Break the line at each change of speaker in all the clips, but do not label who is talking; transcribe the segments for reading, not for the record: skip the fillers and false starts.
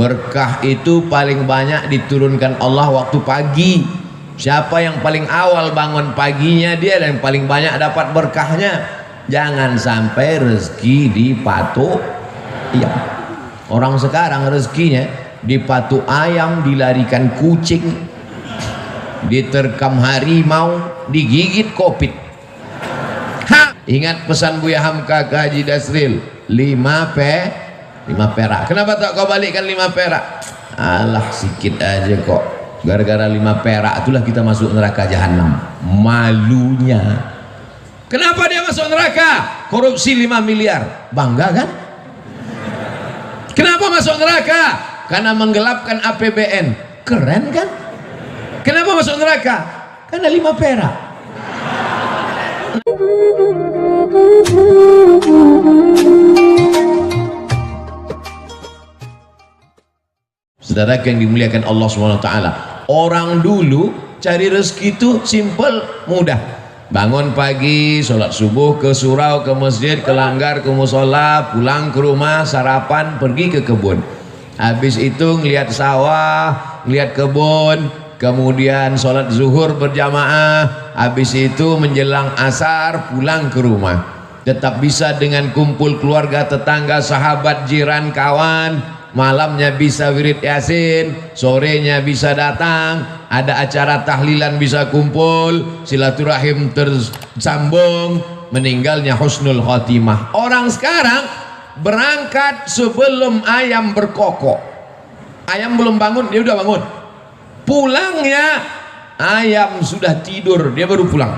Berkah itu paling banyak diturunkan Allah waktu pagi. Siapa yang paling awal bangun paginya, dia yang paling banyak dapat berkahnya. Jangan sampai rezeki dipatok. Iya. Orang sekarang rezekinya dipatok ayam, dilarikan kucing, diterkam harimau, digigit kopit. Ingat pesan Buya Hamka ke Haji Dasril, 5 perak. Kenapa tak kau balikkan 5 perak? Alah, sikit aja kok. Gara-gara 5 perak itulah kita masuk neraka jahanam. Malunya. Kenapa dia masuk neraka? Korupsi 5 miliar. Bangga kan? Kenapa masuk neraka? Karena menggelapkan APBN. Keren kan? Kenapa masuk neraka? Karena 5 perak. Saudara yang dimuliakan Allah SWT, orang dulu cari rezeki itu simple, mudah. Bangun pagi, sholat subuh, ke surau, ke masjid, ke langgar, ke musola, pulang ke rumah, sarapan, pergi ke kebun. Habis itu ngelihat sawah, ngelihat kebun, kemudian sholat zuhur berjamaah. Habis itu menjelang asar pulang ke rumah. Tetap bisa dengan kumpul keluarga, tetangga, sahabat, jiran, kawan. Malamnya bisa wirid yasin, sorenya bisa datang, ada acara tahlilan bisa kumpul, silaturahim tersambung, meninggalnya husnul khotimah. Orang sekarang berangkat sebelum ayam berkokok. Ayam belum bangun, dia udah bangun. Pulangnya ayam sudah tidur, dia baru pulang.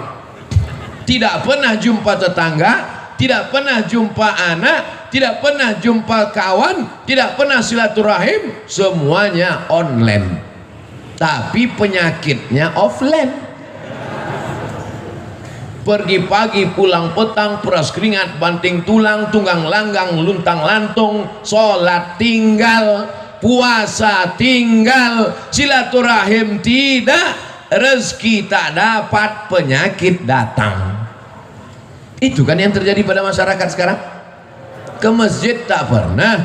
Tidak pernah jumpa tetangga, tidak pernah jumpa anak, tidak pernah jumpa kawan, tidak pernah silaturahim, semuanya online. Tapi penyakitnya offline. Pergi pagi, pulang petang, peras keringat, banting tulang, tunggang langgang, luntang lantung, sholat tinggal, puasa tinggal, silaturahim tidak, rezeki tak dapat, penyakit datang. Itu kan yang terjadi pada masyarakat sekarang. Ke masjid tak pernah,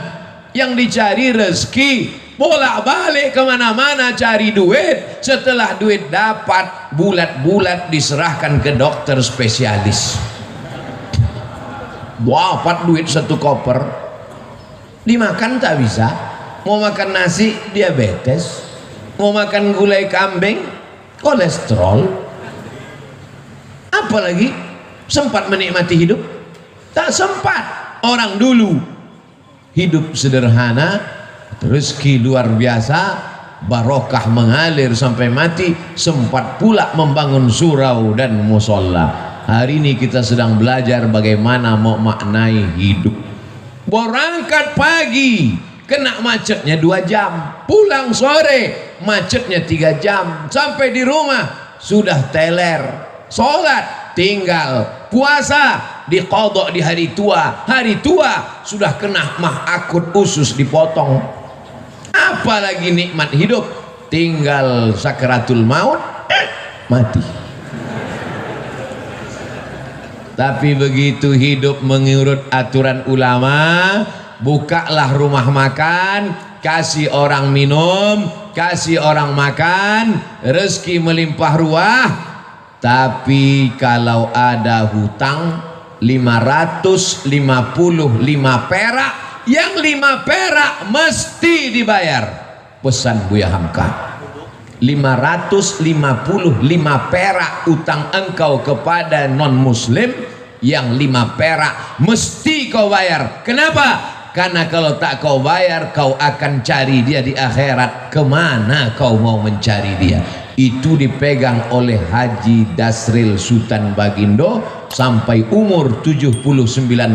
yang dicari rezeki, bolak-balik kemana-mana cari duit. Setelah duit dapat, bulat-bulat diserahkan ke dokter spesialis. Dapat duit 1 koper, dimakan tak bisa. Mau makan nasi diabetes, mau makan gulai kambing kolesterol. Apalagi sempat menikmati hidup? Tak sempat. Orang dulu hidup sederhana, rezeki luar biasa, barokah mengalir sampai mati, sempat pula membangun surau dan musola. Hari ini kita sedang belajar bagaimana mau maknai hidup. Berangkat pagi, kena macetnya 2 jam, pulang sore macetnya 3 jam, sampai di rumah sudah teler, sholat tinggal, puasa diqadha di hari tua sudah kena mah akut, usus dipotong. Apalagi nikmat hidup, tinggal sakaratul maut, mati. Tapi begitu hidup mengurut aturan ulama, bukalah rumah makan, kasih orang minum, kasih orang makan, rezeki melimpah ruah. Tapi kalau ada hutang 555 perak, yang 5 perak mesti dibayar. Pesan Buya Hamka, 555 perak utang engkau kepada non muslim, yang 5 perak mesti kau bayar. Kenapa? Karena kalau tak kau bayar, kau akan cari dia di akhirat. Kemana kau mau mencari dia? Itu dipegang oleh Haji Dasril Sultan Bagindo sampai umur 79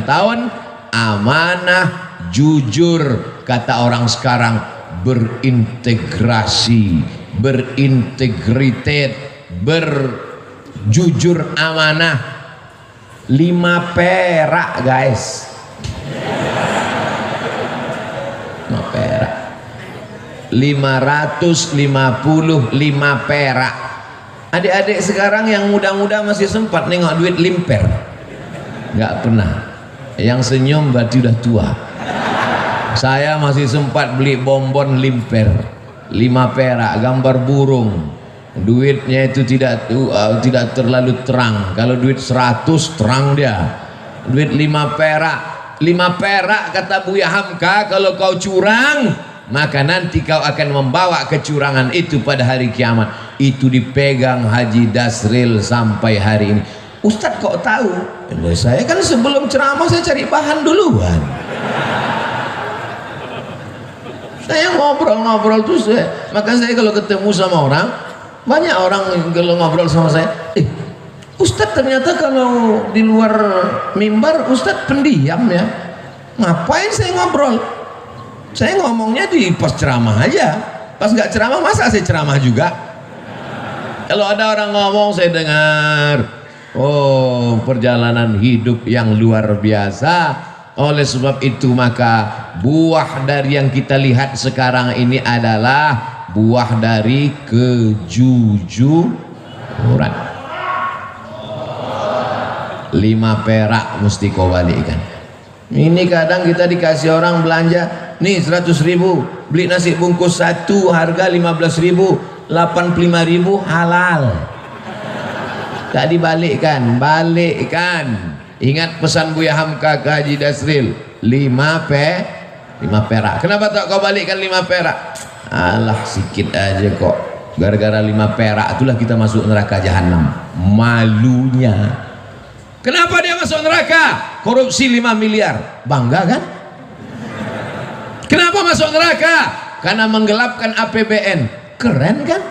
tahun. Amanah, jujur, kata orang sekarang, berintegrasi, berintegritet, berjujur, amanah. 5 perak guys, 5 perak, 555 perak. Adik-adik sekarang yang muda-muda masih sempat nengok duit limper? Nggak pernah. Yang senyum berarti udah tua. Saya masih sempat beli bonbon limper 5 perak gambar burung. Duitnya itu tidak terlalu terang. Kalau duit 100 terang dia. Duit 5 perak. 5 perak kata Buya Hamka, kalau kau curang maka nanti kau akan membawa kecurangan itu pada hari kiamat. Itu dipegang Haji Dasril sampai hari ini. Ustadz kok tahu? Saya kan sebelum ceramah saya cari bahan duluan. Saya ngobrol-ngobrol tuh maka saya kalau ketemu sama orang, banyak orang kalau ngobrol sama saya, Ustadz ternyata kalau di luar mimbar Ustadz pendiam ya. Ngapain saya ngobrol? Saya ngomongnya di pas ceramah aja. Pas nggak ceramah masa saya ceramah juga? Kalau ada orang ngomong saya dengar. Oh, perjalanan hidup yang luar biasa. Oleh sebab itu maka buah dari yang kita lihat sekarang ini adalah buah dari kejujuran. 5 perak mesti kau balikkan. Ini kadang kita dikasih orang belanja, nih 100.000, beli nasi bungkus 1 harga 15.000, 85.000 halal. Tak dibalikkan, balikkan. Ingat pesan Buya Hamka ke Haji Dasril, 5 perak. Kenapa tak kau balikkan 5 perak? Alah sikit aja kok. Gara-gara 5 perak itulah kita masuk neraka jahanam. Malunya. Kenapa dia masuk neraka? Korupsi 5 miliar. Bangga kan? Kenapa masuk neraka? Karena menggelapkan APBN. Keren kan?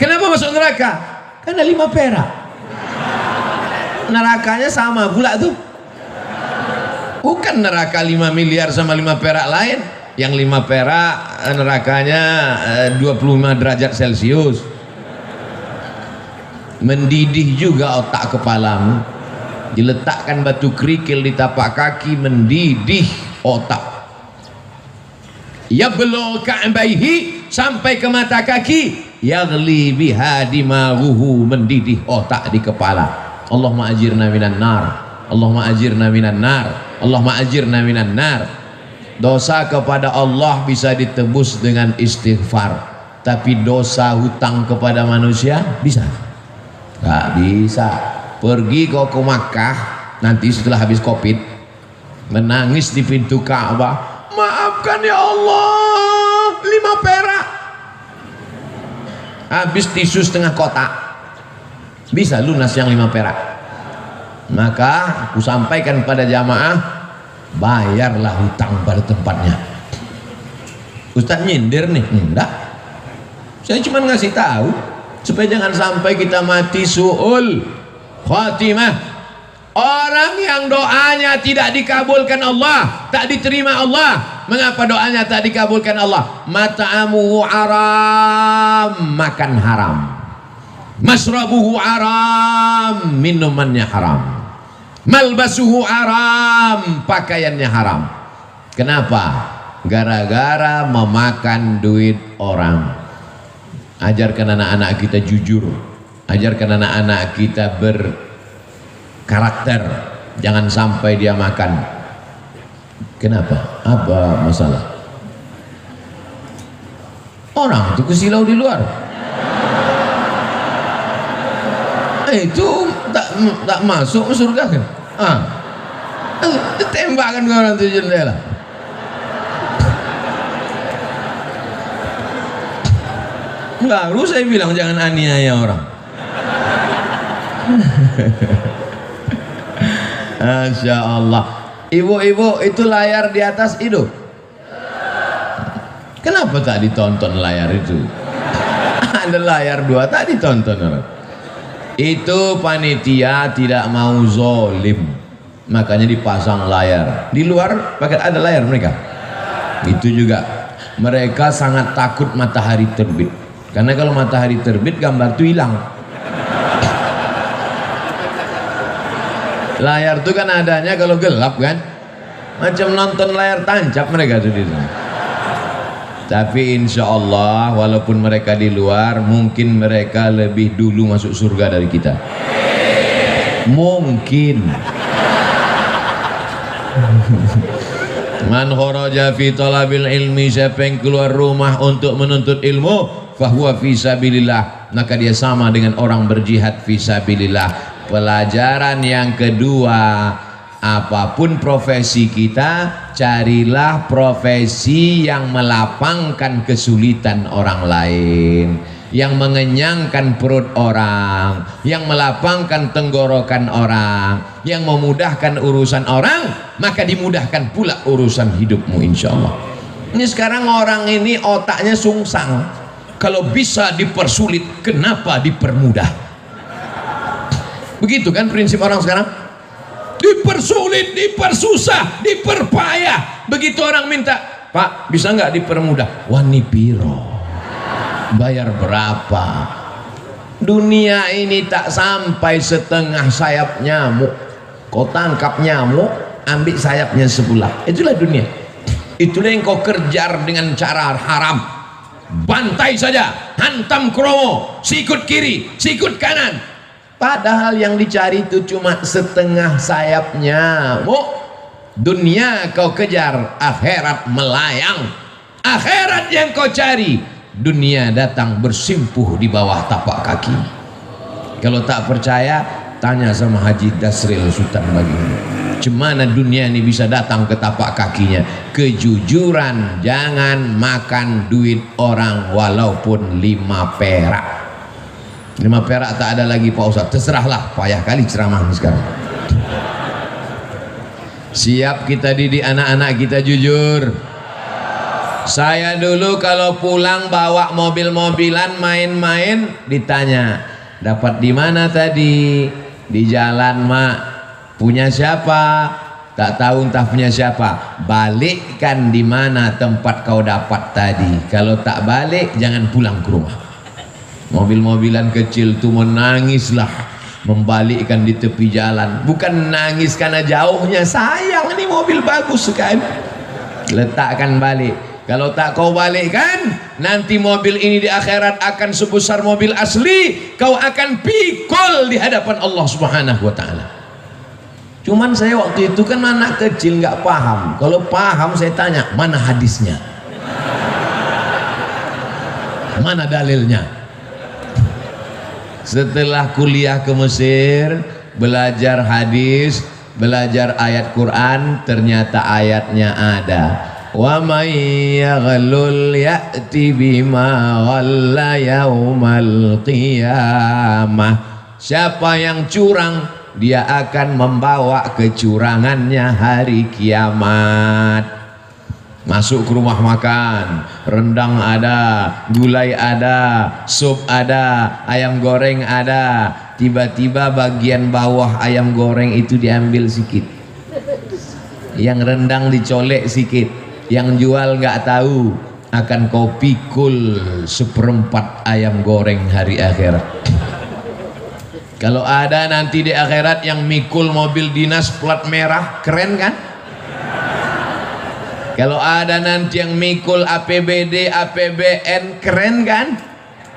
Kenapa masuk neraka? Karena 5 perak. Nerakanya sama pula tuh. Bukan neraka 5 miliar sama 5 perak lain. Yang 5 perak nerakanya 25 derajat Celcius. Mendidih juga otak kepalamu. Diletakkan batu kerikil di tapak kaki, mendidih otak. Yablugh ka'baihi, sampai ke mata kaki. Yaghli biha dimaghuhu, mendidih otak di kepala. Allahumma ajirna minan nar, Allahumma ajirna minan nar, Allahumma ajirna minan nar. Dosa kepada Allah bisa ditebus dengan istighfar, tapi dosa hutang kepada manusia bisa? Gak bisa. Pergi kau ke Makkah nanti setelah habis Covid, menangis di pintu Ka'bah, maafkan ya Allah, 5 perak. Habis tisu setengah kotak, bisa lunas yang 5 perak. Maka aku sampaikan pada jamaah, bayarlah hutang pada tempatnya. Ustaz nyindir nih? Enggak, saya cuma ngasih tahu supaya jangan sampai kita mati su'ul khatimah. Orang yang doanya tidak dikabulkan Allah, tak diterima Allah. Mengapa doanya tak dikabulkan Allah? Mat'amuhu haram, makan haram. Masrabuhu haram, minumannya haram. Malbasuhu haram, pakaiannya haram. Kenapa? Gara-gara memakan duit orang. Ajarkan anak-anak kita jujur. Ajarkan anak-anak kita berkarakter. Jangan sampai dia makan. Kenapa? Apa masalah? Orang itu kesilau di luar. Itu tak masuk surga kan? Tembakan ke orang itu jendela. Lalu saya bilang jangan aniaya orang. Masya Allah. Ibu-ibu itu layar di atas hidup. Kenapa tak ditonton layar itu? Ada layar 2 tak ditonton orang. Itu panitia tidak mau zolim, makanya dipasang layar. Di luar pakai ada layar mereka. Itu juga mereka sangat takut matahari terbit, karena kalau matahari terbit gambar itu hilang. Layar itu kan adanya kalau gelap kan, macam nonton layar tancap mereka tuh di sana. Tapi insya Allah walaupun mereka di luar, mungkin mereka lebih dulu masuk surga dari kita. Mungkin. Man kharaja fi talabil ilmi, siapa yang keluar rumah untuk menuntut ilmu, fahuwa fi sabilillah, maka dia sama dengan orang berjihad fi sabilillah. Pelajaran yang kedua, apapun profesi kita, carilah profesi yang melapangkan kesulitan orang lain, yang mengenyangkan perut orang, yang melapangkan tenggorokan orang, yang memudahkan urusan orang, maka dimudahkan pula urusan hidupmu insyaallah. Ini sekarang orang ini otaknya sungsang, kalau bisa dipersulit kenapa dipermudah? Begitu kan prinsip orang sekarang, dipersulit, dipersusah, diperpayah. Begitu orang minta, Pak bisa nggak dipermudah? Wani piro, bayar berapa? Dunia ini tak sampai setengah sayap nyamuk. Kau tangkap nyamuk, ambil sayapnya sebelah. Itulah dunia. Itulah yang kau kejar dengan cara haram. Bantai saja, hantam kromo, sikut kiri, sikut kanan. Padahal yang dicari itu cuma setengah sayap nyamuk. Dunia kau kejar, akhirat melayang. Akhirat yang kau cari, dunia datang bersimpuh di bawah tapak kaki. Kalau tak percaya, tanya sama Haji Dasril Sultan Baginda, cemana dunia ini bisa datang ke tapak kakinya? Kejujuran, jangan makan duit orang walaupun 5 perak. 5 perak tak ada lagi Pak Ustaz, terserahlah, payah kali ceramah sekarang. Siap kita didik anak-anak kita jujur. Saya dulu kalau pulang bawa mobil-mobilan main-main, ditanya, dapat di mana tadi? Di jalan mak. Punya siapa? Tak tahu entah punya siapa. Balikkan di mana tempat kau dapat tadi. Kalau tak balik jangan pulang ke rumah. Mobil-mobilan kecil tuh menangislah membalikkan di tepi jalan. Bukan nangis karena jauhnya, sayang ini mobil bagus sekali. Letakkan balik. Kalau tak kau balikkan, nanti mobil ini di akhirat akan sebesar mobil asli. Kau akan pikul di hadapan Allah Subhanahu wa ta'ala. Cuman saya waktu itu kan anak kecil nggak paham. Kalau paham saya tanya, mana hadisnya? Mana dalilnya? Setelah kuliah ke Mesir, belajar hadis, belajar ayat Quran, ternyata ayatnya ada. Wa may yaghlul ya'ti bima ghalla yaumal qiyamah. Siapa yang curang, dia akan membawa kecurangannya hari kiamat. Masuk ke rumah makan, rendang ada, gulai ada, sup ada, ayam goreng ada. Tiba-tiba bagian bawah ayam goreng itu diambil sikit, yang rendang dicolek sikit, yang jual nggak tahu, akan kau pikul 1/4 ayam goreng hari akhirat. Kalau ada nanti di akhirat yang mikul mobil dinas plat merah, keren kan? Kalau ada nanti yang mikul APBD, APBN, keren kan?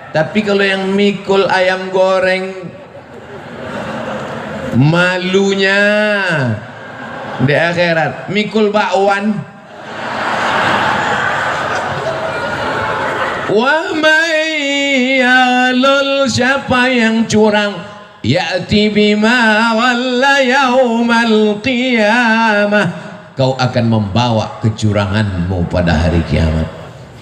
Tapi kalau yang mikul ayam goreng, malunya di akhirat. Mikul bakwan, wa may yalul, siapa yang curang, ya'ti bima walla yaumal qiyamah, kau akan membawa kecuranganmu pada hari kiamat.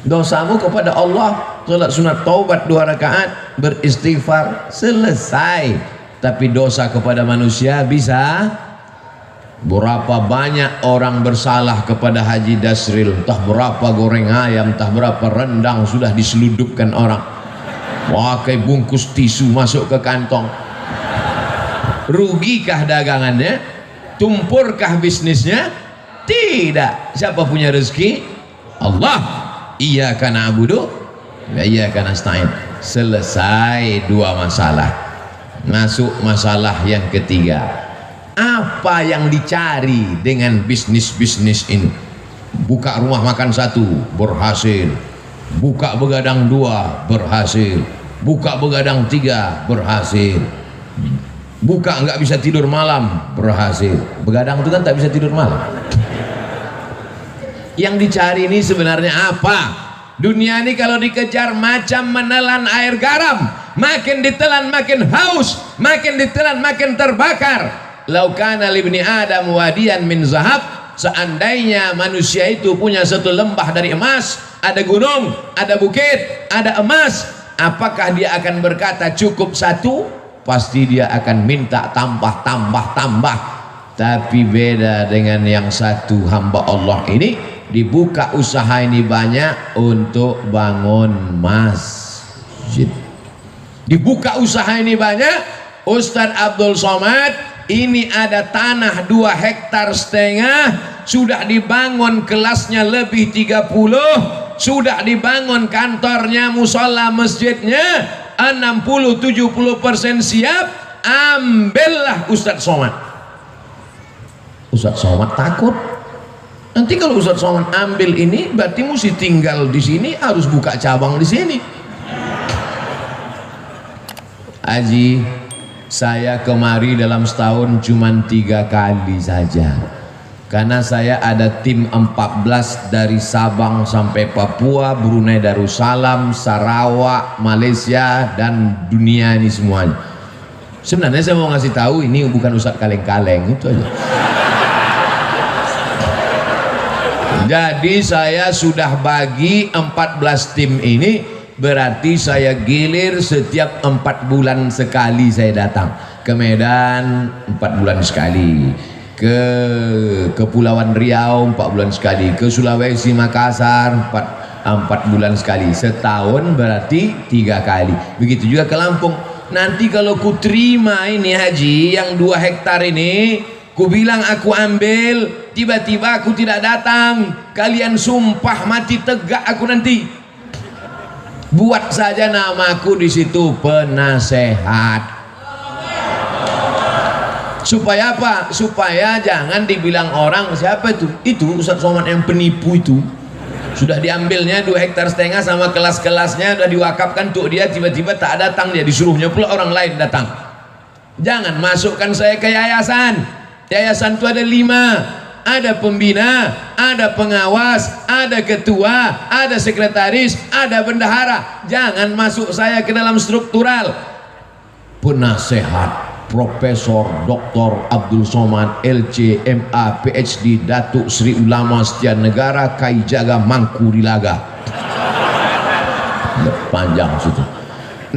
Dosamu kepada Allah, salat sunat taubat 2 rakaat, beristighfar, selesai. Tapi dosa kepada manusia bisa. Berapa banyak orang bersalah kepada Haji Dasril, entah berapa goreng ayam, entah berapa rendang sudah diseludupkan orang, pakai bungkus tisu masuk ke kantong. Rugikah dagangannya? Tumpurkah bisnisnya? Tidak. Siapa punya rezeki? Allah. Iyyaka na'budu wa iyyaka nasta'in. Selesai 2 masalah. Masuk masalah yang ketiga. Apa yang dicari dengan bisnis-bisnis ini? Buka rumah makan 1, berhasil. Buka begadang 2, berhasil. Buka begadang 3, berhasil. Buka nggak bisa tidur malam, berhasil. Begadang itu kan tak bisa tidur malam. Yang dicari ini sebenarnya apa? Dunia ini kalau dikejar macam menelan air garam, makin ditelan makin haus, makin ditelan makin terbakar. Lau kana libni Adam wadiyan min zahab, seandainya manusia itu punya satu lembah dari emas, ada gunung, ada bukit, ada emas, apakah dia akan berkata cukup satu? Pasti dia akan minta tambah. Tapi beda dengan yang satu hamba Allah ini, dibuka usaha ini banyak untuk bangun masjid. Dibuka usaha ini banyak. Ustadz Abdul Somad ini ada tanah 2,5 hektar, sudah dibangun kelasnya lebih 30, sudah dibangun kantornya, musola masjidnya 60-70% siap. Ambillah Ustadz Somad. Ustadz Somad takut nanti kalau Ustadz Somad ambil ini berarti mesti tinggal di sini, harus buka cabang di sini. Haji, saya kemari dalam setahun cuma 3 kali saja, karena saya ada tim 14 dari Sabang sampai Papua, Brunei Darussalam, Sarawak, Malaysia, dan dunia ini semuanya. Sebenarnya saya mau ngasih tahu ini bukan Ustadz kaleng-kaleng, itu aja. Jadi saya sudah bagi 14 tim ini, berarti saya gilir setiap 4 bulan sekali saya datang ke Medan, 4 bulan sekali, ke Kepulauan Riau 4 bulan sekali, ke Sulawesi Makassar 4 bulan sekali, setahun berarti 3 kali. Begitu juga ke Lampung. Nanti kalau ku terima ini haji yang 2 hektar ini, ku bilang aku ambil, tiba-tiba aku tidak datang, kalian sumpah mati tegak aku nanti. Buat saja namaku di situ penasehat. Supaya apa? Supaya jangan dibilang orang siapa itu? Itu Ustadz Somad yang penipu itu. Sudah diambilnya 2,5 hektar sama kelas-kelasnya, sudah diwakafkan untuk dia, tiba-tiba tak datang dia, disuruhnya pula orang lain datang. Jangan masukkan saya ke yayasan. Yayasan itu ada 5, ada pembina, ada pengawas, ada ketua, ada sekretaris, ada bendahara. Jangan masuk saya ke dalam struktural. Penasehat Profesor Dr. Abdul Somad LC MA PhD Datuk Sri Ulama Setia Negara Kai Jaga Mangku Dilaga. Panjang situ.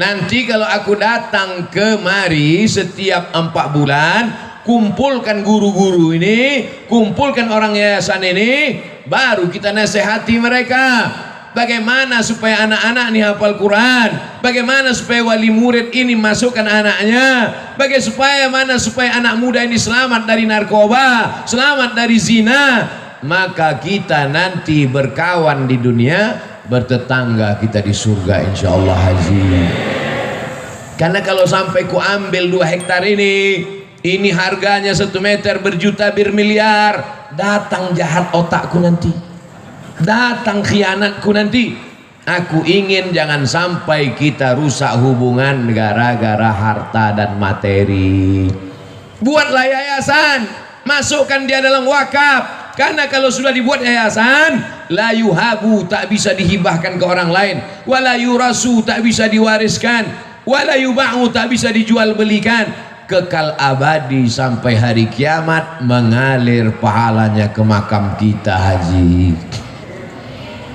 Nanti kalau aku datang kemari setiap 4 bulan, kumpulkan guru-guru ini, kumpulkan orang yayasan ini, baru kita nasihati mereka. Bagaimana supaya anak-anak ini hafal Quran, bagaimana supaya wali murid ini masukkan anaknya, bagaimana supaya anak muda ini selamat dari narkoba, selamat dari zina. Maka kita nanti berkawan di dunia, bertetangga kita di surga insyaallah haji. Karena kalau sampai ku ambil 2 hektar ini harganya 1 meter berjuta bermiliar, datang jahat otakku nanti, datang khianatku nanti. Aku ingin jangan sampai kita rusak hubungan gara-gara harta dan materi. Buatlah yayasan, masukkan dia dalam wakaf. Karena kalau sudah dibuat yayasan, la yuhabu, tak bisa dihibahkan ke orang lain, wala yurasu, tak bisa diwariskan, wala yuba'u, tak bisa dijual belikan, kekal abadi sampai hari kiamat, mengalir pahalanya ke makam kita haji.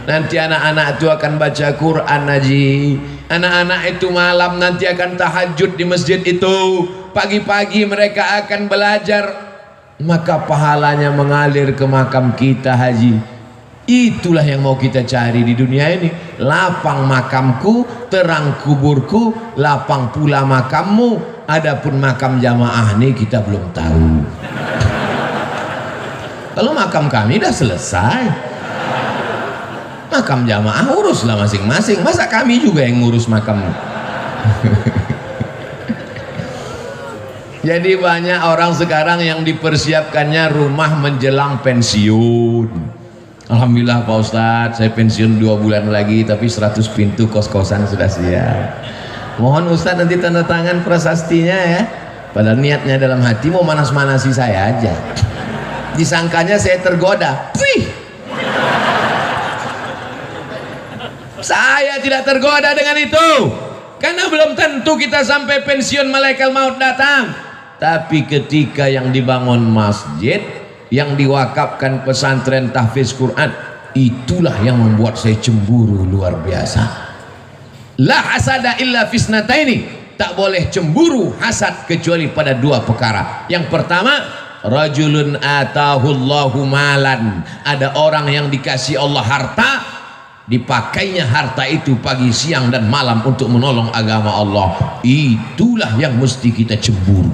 Nanti anak-anak itu akan baca Quran haji, anak-anak itu malam nanti akan tahajud di masjid itu, pagi-pagi mereka akan belajar, maka pahalanya mengalir ke makam kita haji. Itulah yang mau kita cari di dunia ini. Lapang makamku, terang kuburku, lapang pula makammu. Adapun makam jamaah ini kita belum tahu. Kalau makam kami dah selesai, makam jamaah uruslah masing-masing. Masa kami juga yang ngurus makam? Jadi banyak orang sekarang yang dipersiapkannya rumah menjelang pensiun. Alhamdulillah Pak Ustadz, saya pensiun 2 bulan lagi, tapi 100 pintu kos-kosan sudah siap. Mohon Ustadz nanti tanda tangan prasastinya ya. Padahal niatnya dalam hati mau manas-manasi saya aja. Disangkanya saya tergoda. Wih, Saya tidak tergoda dengan itu, karena belum tentu kita sampai pensiun malaikat maut datang. Tapi ketika yang dibangun masjid, yang diwakafkan pesantren tahfiz Quran, itulah yang membuat saya cemburu luar biasa. La hasada illa fisnataini, tak boleh cemburu hasad kecuali pada dua perkara. Yang pertama, rajulun atahullahu malan, ada orang yang dikasih Allah harta, dipakainya harta itu pagi, siang dan malam untuk menolong agama Allah. Itulah yang mesti kita cemburu.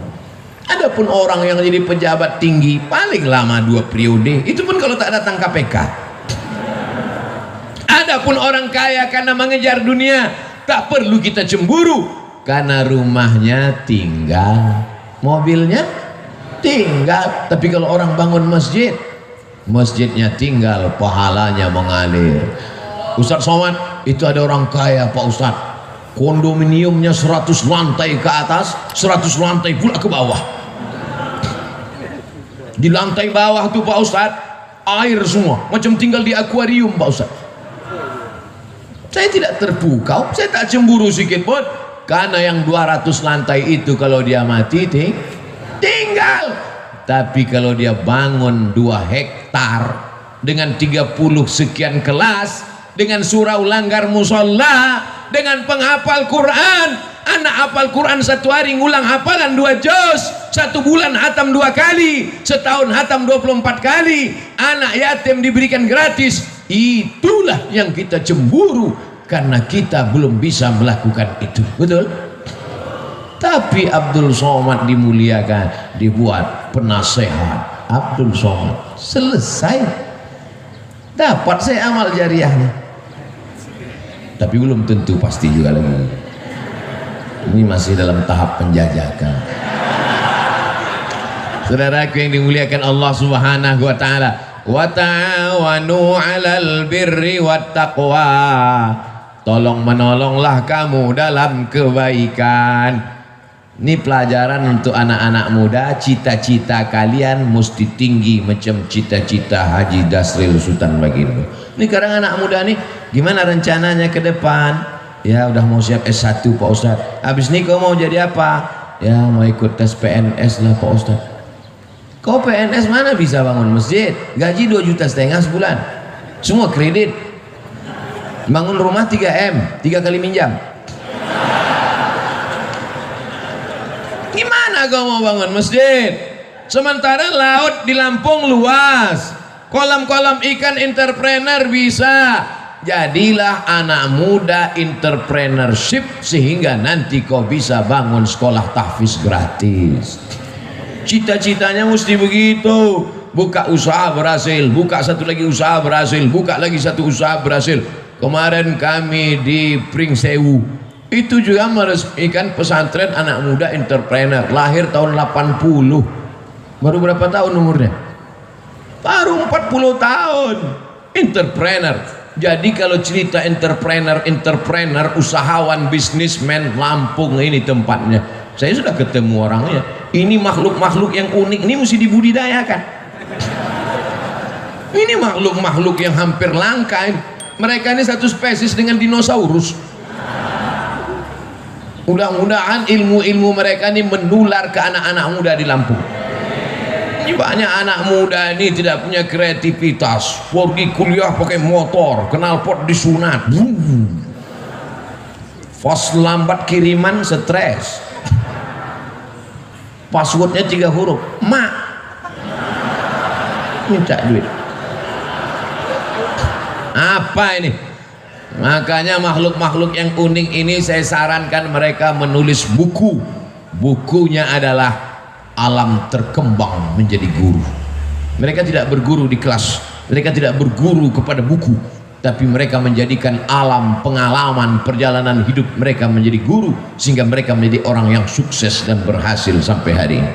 Adapun orang yang jadi pejabat tinggi paling lama 2 periode, itu pun kalau tak datang KPK. Adapun orang kaya karena mengejar dunia, tak perlu kita cemburu, karena rumahnya tinggal, mobilnya tinggal. Tapi kalau orang bangun masjid, masjidnya tinggal, pahalanya mengalir. Ustaz Somad, itu ada orang kaya Pak Ustaz, kondominiumnya 100 lantai ke atas, 100 lantai pula ke bawah. Di lantai bawah tuh Pak Ustaz, air semua, macam tinggal di akuarium Pak Ustaz. Saya tidak terpukau, saya tak cemburu sedikit pun, karena yang 200 lantai itu kalau dia mati tinggal. Tapi kalau dia bangun 2 hektar dengan 30 sekian kelas, dengan surau langgar musola, dengan penghafal Quran, anak hafal Quran 1 hari ngulang hafalan 2 juz, 1 bulan hatam 2 kali, setahun hatam 24 kali, anak yatim diberikan gratis. Itulah yang kita cemburu, karena kita belum bisa melakukan itu. Betul? Tapi Abdul Somad dimuliakan, dibuat penasehat Abdul Somad, selesai, dapat saya amal jariahnya. Tapi belum tentu pasti juga lagi. Ini masih dalam tahap penjajakan. Saudaraku yang dimuliakan Allah Subhanahu wa taala, wa ta'awanu 'alal birri wat taqwa. Tolong menolonglah kamu dalam kebaikan. Ini pelajaran untuk anak-anak muda. Cita-cita kalian mesti tinggi macam cita-cita Haji Dasril Sultan Baginda. Ini sekarang anak muda nih, gimana rencananya ke depan? Ya udah mau siap S1 Pak Ustadz. Habis ini kau mau jadi apa? Ya mau ikut tes PNS lah Pak Ustadz. Kau PNS mana bisa bangun masjid? Gaji 2,5 juta sebulan, semua kredit. Bangun rumah 3M, 3 kali minjam. Gimana kau mau bangun masjid? Sementara laut di Lampung luas, kolam-kolam ikan entrepreneur bisa. Jadilah anak muda entrepreneurship, sehingga nanti kau bisa bangun sekolah tahfiz gratis. Cita-citanya mesti begitu. Buka usaha berhasil, buka satu lagi usaha berhasil, buka lagi satu usaha berhasil. Kemarin kami di Pringsewu itu juga meresmikan pesantren anak muda entrepreneur, lahir tahun 80. Baru berapa tahun umurnya? Baru 40 tahun. Entrepreneur. Jadi kalau cerita entrepreneur, usahawan, bisnismen, Lampung ini tempatnya. Saya sudah ketemu orangnya. Ini makhluk-makhluk yang unik, ini mesti dibudidayakan. Ini makhluk-makhluk yang hampir langka. Mereka ini satu spesies dengan dinosaurus. Mudah-mudahan ilmu-ilmu mereka ini menular ke anak-anak muda di Lampung. Banyak anak muda ini tidak punya kreativitas, pergi kuliah pakai motor, knalpot disunat, pas lambat kiriman stres, passwordnya 3 huruf, mak minta duit. Apa ini? Makanya makhluk-makhluk yang unik ini saya sarankan mereka menulis buku. Bukunya adalah Alam Terkembang Menjadi Guru. Mereka tidak berguru di kelas, mereka tidak berguru kepada buku, tapi mereka menjadikan alam pengalaman perjalanan hidup mereka menjadi guru, sehingga mereka menjadi orang yang sukses dan berhasil sampai hari ini.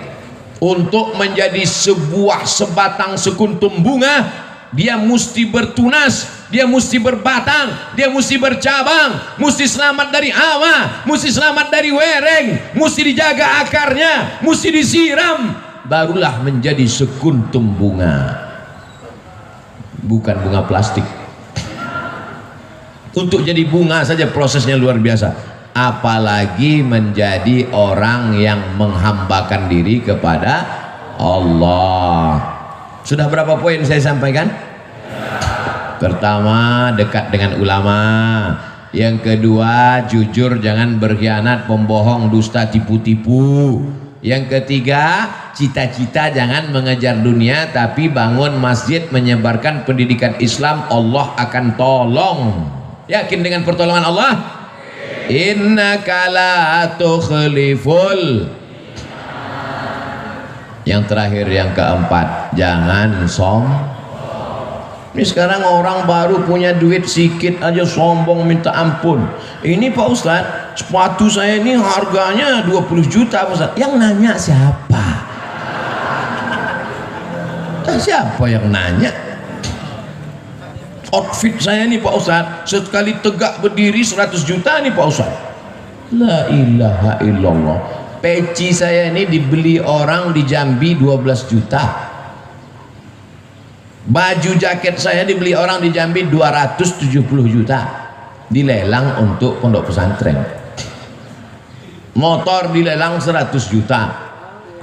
Untuk menjadi sebuah sebatang sekuntum bunga, dia mesti bertunas, dia mesti berbatang, dia mesti bercabang, mesti selamat dari hawa, mesti selamat dari wereng, mesti dijaga akarnya, mesti disiram, barulah menjadi sekuntum bunga. Bukan bunga plastik. Untuk jadi bunga saja prosesnya luar biasa, apalagi menjadi orang yang menghambakan diri kepada Allah. Sudah berapa poin saya sampaikan? Pertama, dekat dengan ulama. Yang kedua, jujur, jangan berkhianat, pembohong, dusta, tipu-tipu. Yang ketiga, cita-cita jangan mengejar dunia, tapi bangun masjid, menyebarkan pendidikan Islam, Allah akan tolong. Yakin dengan pertolongan Allah? Innaka la tukhliful. Yang terakhir, yang keempat, jangan sombong. Ini sekarang orang baru punya duit sedikit aja sombong minta ampun. Ini Pak Ustadz, sepatu saya ini harganya 20 juta Pak Ustadz. Yang nanya siapa? Siapa yang nanya? Outfit saya ini Pak Ustadz, sekali tegak berdiri 100 juta nih Pak Ustadz. La ilaha illallah. Peci saya ini dibeli orang di Jambi 12 juta. Baju jaket saya dibeli orang di Jambi 270 juta. Dilelang untuk pondok pesantren. Motor dilelang 100 juta.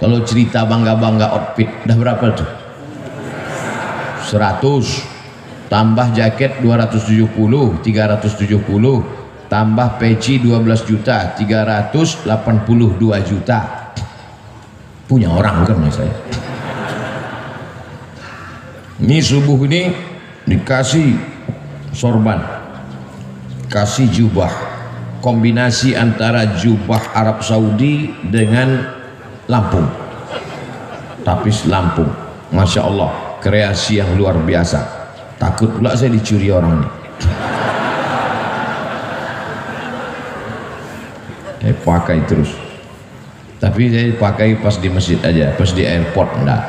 Kalau cerita bangga-bangga outfit, udah berapa tuh? 100. Tambah jaket 270, 370. Tambah peci 12 juta, 382 juta. Punya orang bukan ya saya? Ini subuh ini dikasih sorban, kasih jubah, kombinasi antara jubah Arab Saudi dengan Lampung, tapis Lampung. Masya Allah, kreasi yang luar biasa. Takut pula saya dicuri orang ini. Saya pakai terus, tapi saya pakai pas di masjid aja, pas di airport enggak.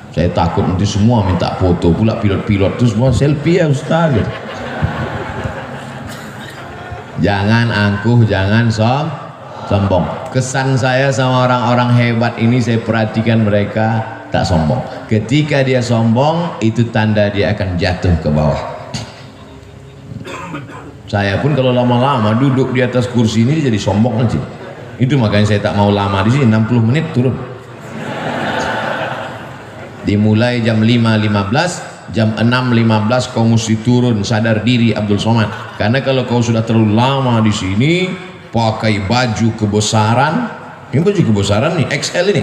Saya takut nanti semua minta foto, pula pilot-pilot terus semua selfie ya Ustaz. Jangan angkuh, jangan sombong. Kesan saya sama orang-orang hebat ini, saya perhatikan mereka tak sombong. Ketika dia sombong, itu tanda dia akan jatuh ke bawah. Saya pun kalau lama-lama duduk di atas kursi ini jadi sombong nanti. Itu makanya saya tak mau lama di sini, 60 menit turun. Dimulai jam 5.15, jam 6.15 kau mesti turun, sadar diri Abdul Somad. Karena kalau kau sudah terlalu lama di sini, pakai baju kebesaran, ini baju kebesaran nih, XL ini.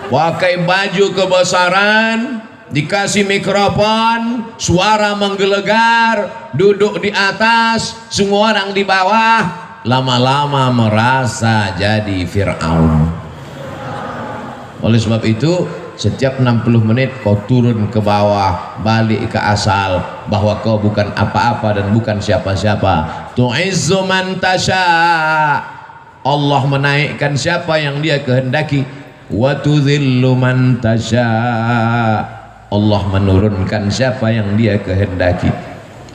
Pakai baju kebesaran, dikasih mikrofon, suara menggelegar, duduk di atas, semua orang di bawah, lama-lama merasa jadi Fir'aun. Oleh sebab itu, setiap 60 menit kau turun ke bawah, balik ke asal, bahwa kau bukan apa-apa dan bukan siapa-siapa. Tu'izzu man tasha, Allah menaikkan siapa yang dia kehendaki. Wa tudhillu man tasha, Allah menurunkan siapa yang dia kehendaki.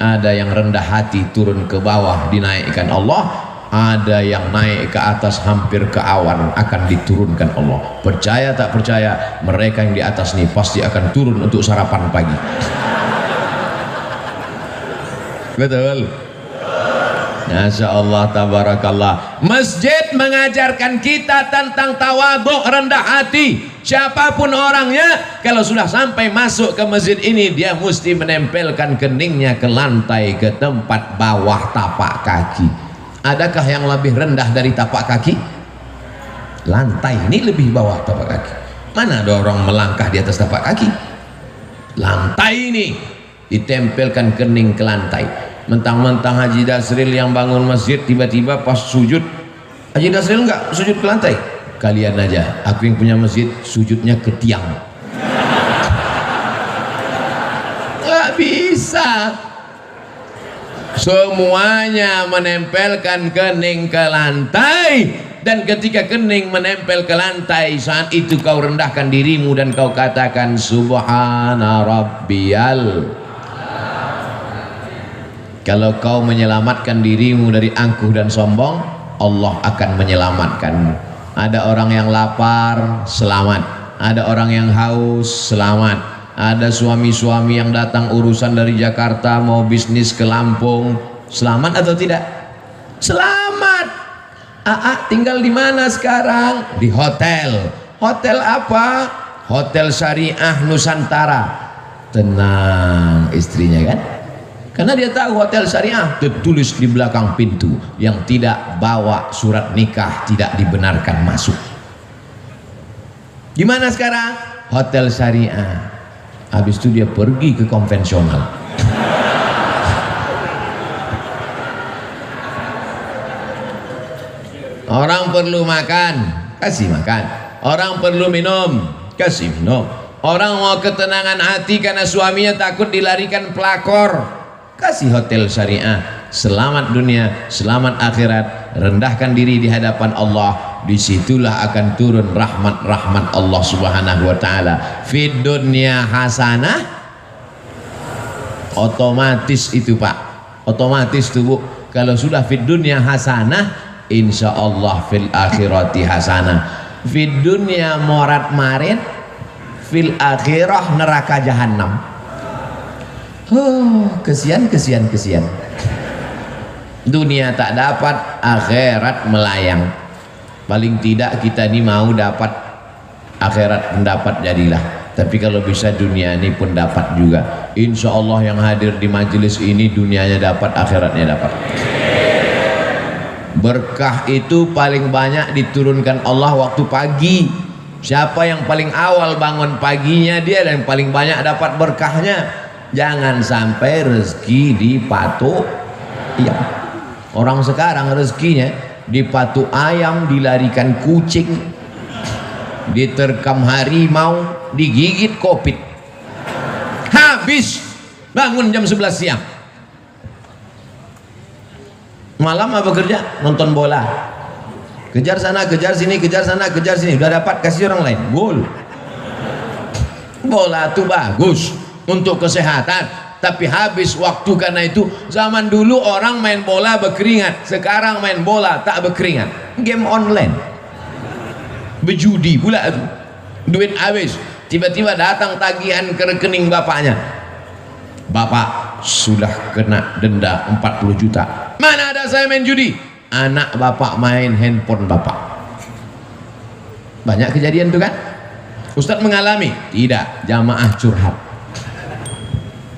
Ada yang rendah hati turun ke bawah dinaikkan Allah, ada yang naik ke atas hampir ke awan akan diturunkan Allah. Percaya tak percaya, mereka yang di atas ini pasti akan turun untuk sarapan pagi. Betul? Masya Allah, tabarakallah. Masjid mengajarkan kita tentang tawadhu, rendah hati. Siapapun orangnya, kalau sudah sampai masuk ke masjid ini, dia mesti menempelkan keningnya ke lantai, ke tempat bawah tapak kaki. Adakah yang lebih rendah dari tapak kaki? Lantai ini lebih bawah tapak kaki. Mana ada orang melangkah di atas tapak kaki? Lantai ini ditempelkan kening ke lantai. Mentang-mentang Haji Dasril yang bangun masjid, tiba-tiba pas sujud, Haji Dasril enggak sujud ke lantai. Kalian aja, aku yang punya masjid sujudnya ke tiang. Nggak bisa. Semuanya menempelkan kening ke lantai, dan ketika kening menempel ke lantai, saat itu kau rendahkan dirimu dan kau katakan Subhana Rabbiyal. Kalau kau menyelamatkan dirimu dari angkuh dan sombong, Allah akan menyelamatkanmu. Ada orang yang lapar, selamat. Ada orang yang haus, selamat. Ada suami-suami yang datang urusan dari Jakarta mau bisnis ke Lampung, selamat atau tidak? Selamat. Tinggal di mana sekarang? Di hotel. Hotel apa? Hotel Syariah Nusantara. Tenang istrinya kan? Karena dia tahu hotel syariah tertulis di belakang pintu, yang tidak bawa surat nikah tidak dibenarkan masuk. Gimana sekarang? Hotel syariah. Habis itu dia pergi ke konvensional. Orang perlu makan, kasih makan. Orang perlu minum, kasih minum. Orang mau ketenangan hati karena suaminya takut dilarikan pelakor, kasih hotel syariah. Selamat dunia, selamat akhirat. Rendahkan diri di hadapan Allah, disitulah akan turun rahmat-rahmat Allah subhanahu wa ta'ala. Fid dunya hasanah, otomatis itu Pak, otomatis tuh Bu, kalau sudah fid dunya hasanah, insya Allah fil akhirati hasanah. Fid dunya morat marit, fil akhirah neraka jahannam. Kesian. Dunia tak dapat, akhirat melayang. Paling tidak kita ini mau dapat akhirat, mendapat jadilah. Tapi kalau bisa dunia ini pun dapat juga. Insya Allah yang hadir di majelis ini dunianya dapat, akhiratnya dapat. Berkah itu paling banyak diturunkan Allah waktu pagi. Siapa yang paling awal bangun paginya, dia yang paling banyak dapat berkahnya. Jangan sampai rezeki dipatok. Iya. Orang sekarang rezekinya dipatuk ayam, dilarikan kucing, diterkam harimau, digigit kopit. Habis bangun jam 11 siang. Malam apa kerja? Nonton bola. Kejar sana, kejar sini, kejar sana, kejar sini. Udah dapat, kasih orang lain. Gol. Bola itu bagus untuk kesehatan. Tapi habis waktu karena itu. Zaman dulu orang main bola berkeringat, sekarang main bola tak berkeringat. Game online, berjudi pula itu, duit habis. Tiba-tiba datang tagihan ke rekening bapaknya. Bapak sudah kena denda 40 juta. Mana ada saya main judi? Anak bapak main handphone bapak. Banyak kejadian itu kan? Ustadz mengalami? Tidak, jamaah curhat.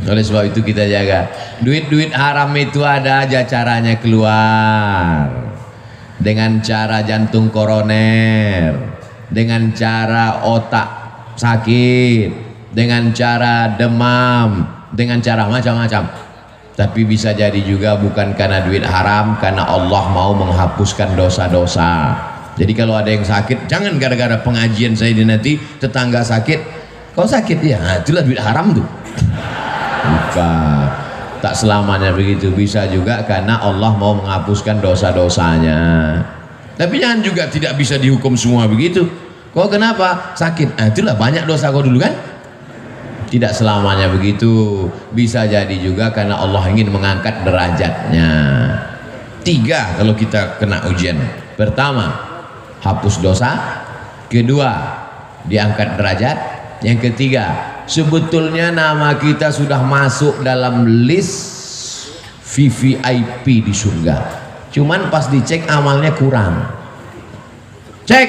Oleh sebab itu kita jaga. Duit-duit haram itu ada aja caranya keluar. Dengan cara jantung koroner, dengan cara otak sakit, dengan cara demam, dengan cara macam-macam. Tapi bisa jadi juga bukan karena duit haram, karena Allah mau menghapuskan dosa-dosa. Jadi kalau ada yang sakit, jangan gara-gara pengajian saya ini nanti tetangga sakit. Kau sakit ya, nah, itulah duit haram tuh. Bukan, tak selamanya begitu. Bisa juga karena Allah mau menghapuskan dosa-dosanya. Tapi jangan juga tidak bisa dihukum semua begitu. Kau kenapa sakit? Itulah banyak dosa kau dulu kan. Tidak selamanya begitu. Bisa jadi juga karena Allah ingin mengangkat derajatnya. 3 kalau kita kena ujian. Pertama, hapus dosa. Kedua, diangkat derajat. Yang ketiga, sebetulnya nama kita sudah masuk dalam list VVIP di surga. Cuman pas dicek amalnya kurang. Cek,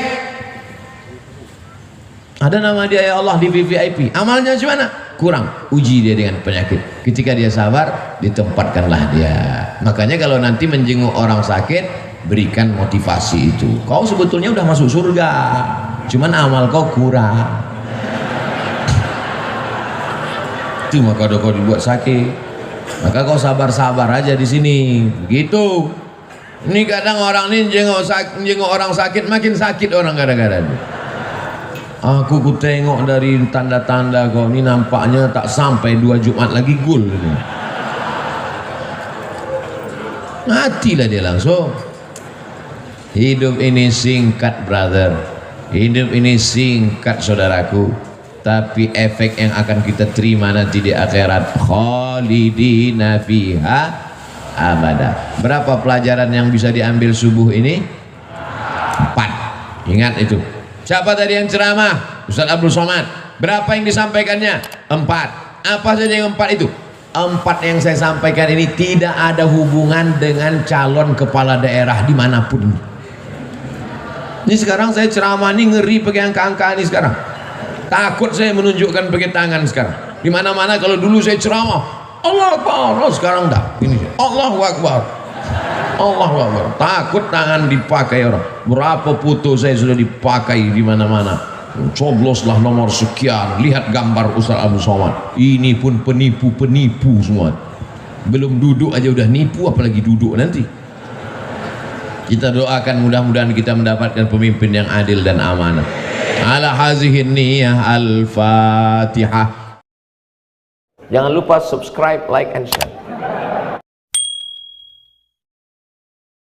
ada nama dia ya Allah di VVIP, amalnya gimana? Kurang. Uji dia dengan penyakit. Ketika dia sabar, ditempatkanlah dia. Makanya kalau nanti menjenguk orang sakit, berikan motivasi itu. Kau sebetulnya udah masuk surga, cuman amal kau kurang. Itu maka kau dibuat sakit, maka kau sabar-sabar aja di sini. Gitu. Ini kadang orang ini jenguk orang sakit, makin sakit orang gara-gara itu. Aku tengok dari tanda-tanda kau ini nampaknya tak sampai 2 Jumat lagi gul. Matilah dia langsung. Hidup ini singkat brother, hidup ini singkat saudaraku. Tapi efek yang akan kita terima nanti di akhirat, khalidina fiha abada. Berapa pelajaran yang bisa diambil subuh ini? 4. Ingat itu. Siapa tadi yang ceramah? Ustaz Abdul Somad. Berapa yang disampaikannya? 4. Apa saja yang 4 itu? 4 yang saya sampaikan ini tidak ada hubungan dengan calon kepala daerah dimanapun. Ini sekarang saya ceramah ini ngeri pakai angka-angka ini sekarang. Takut saya menunjukkan pakai tangan sekarang. Di mana-mana kalau dulu saya ceramah, Allah Akbar, oh, sekarang dah. Ini Allahu Akbar. Allahu Akbar. Takut tangan dipakai orang. Berapa foto saya sudah dipakai di mana-mana. Cobloslah nomor sekian, lihat gambar Ustaz Abdul Somad. Ini pun penipu-penipu semua. Belum duduk aja udah nipu, apalagi duduk nanti. Kita doakan mudah-mudahan kita mendapatkan pemimpin yang adil dan amanah. Ala hazihin niyah al-Fatihah.
Jangan lupa subscribe, like, and share.